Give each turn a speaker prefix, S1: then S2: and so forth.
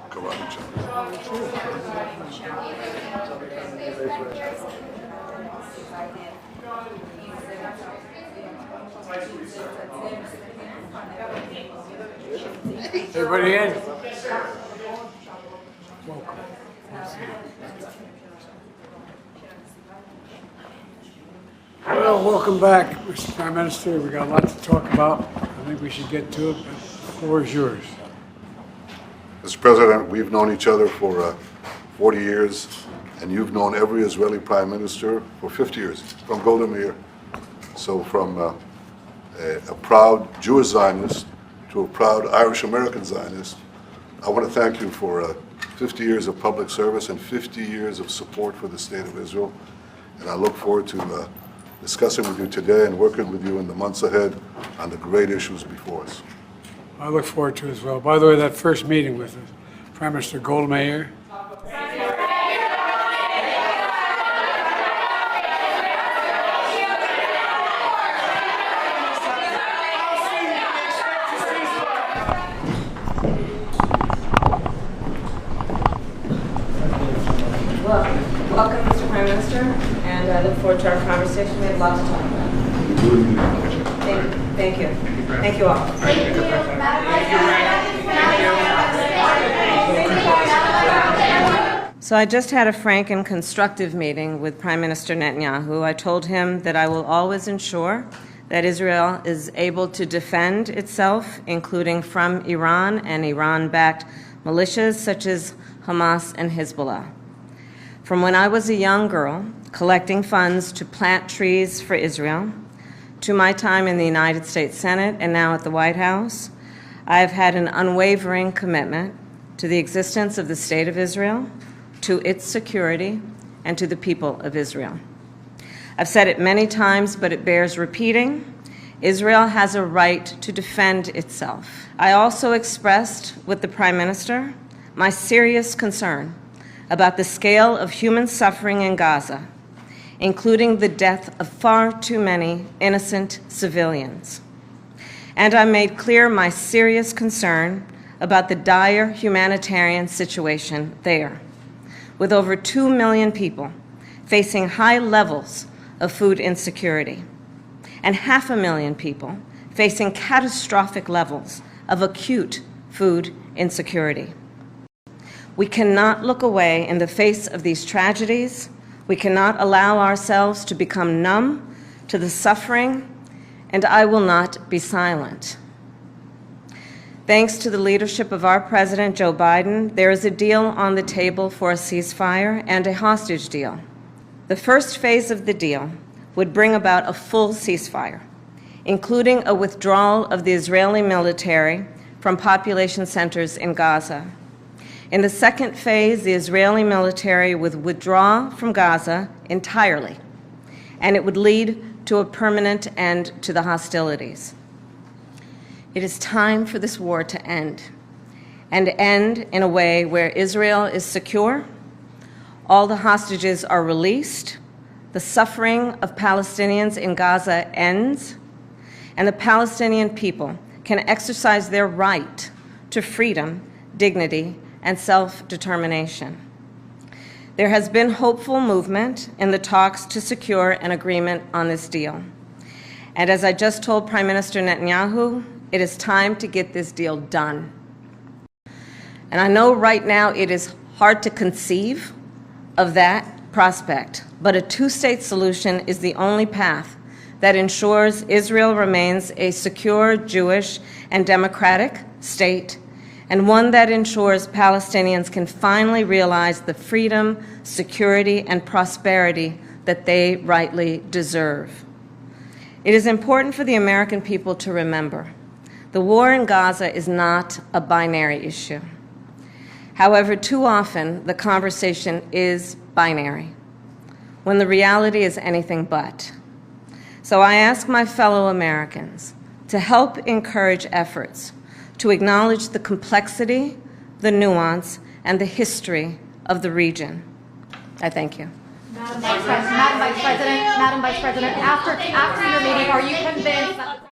S1: karate chop.
S2: Everybody in? Well, welcome back, Mr. Prime Minister. We got a lot to talk about. I think we should get to it, but the floor is yours.
S1: Mr. President, we've known each other for 40 years, and you've known every Israeli Prime Minister for 50 years, from Golda Meir. So from a proud Jewish Zionist to a proud Irish-American Zionist, I want to thank you for 50 years of public service and 50 years of support for the State of Israel. And I look forward to discussing with you today and working with you in the months ahead on the great issues before us.
S2: I look forward to it as well. By the way, that first meeting with Prime Minister Golda Meir,
S3: Welcome, Mr. Prime Minister, and I look forward to our conversation. We have a lot to talk about. Thank you. Thank you all.
S4: Thank you.
S3: So I just had a frank and constructive meeting with Prime Minister Netanyahu. I told him that I will always ensure that Israel is able to defend itself, including from Iran and Iran-backed militias such as Hamas and Hezbollah. From when I was a young girl, collecting funds to plant trees for Israel, to my time in the United States Senate and now at the White House, I have had an unwavering commitment to the existence of the State of Israel, to its security, and to the people of Israel. I've said it many times, but it bears repeating. Israel has a right to defend itself. I also expressed with the Prime Minister my serious concern about the scale of human suffering in Gaza, including the death of far too many innocent civilians. And I made clear my serious concern about the dire humanitarian situation there, with over 2 million people facing high levels of food insecurity, and 500,000 people facing catastrophic levels of acute food insecurity. We cannot look away in the face of these tragedies. We cannot allow ourselves to become numb to the suffering, and I will not be silent. Thanks to the leadership of our President, Joe Biden, there is a deal on the table for a ceasefire and a hostage deal. The first phase of the deal would bring about a full ceasefire, including a withdrawal of the Israeli military from population centers in Gaza. In the second phase, the Israeli military would withdraw from Gaza entirely, and it would lead to a permanent end to the hostilities. It is time for this war to end, and end in a way where Israel is secure, all the hostages are released, the suffering of Palestinians in Gaza ends, and the Palestinian people can exercise their right to freedom, dignity, and self-determination. There has been hopeful movement in the talks to secure an agreement on this deal. And as I just told Prime Minister Netanyahu, it is time to get this deal done. And I know right now it is hard to conceive of that prospect, but a two-state solution is the only path that ensures Israel remains a secure, Jewish, and democratic state, and one that ensures Palestinians can finally realize the freedom, security, and prosperity that they rightly deserve. It is important for the American people to remember the war in Gaza is not a binary issue. However, too often the conversation is binary, when the reality is anything but. So I ask my fellow Americans to help encourage efforts to acknowledge the complexity, the nuance, and the history of the region. I thank you.
S4: Madam Vice President, after your meeting, are you convinced that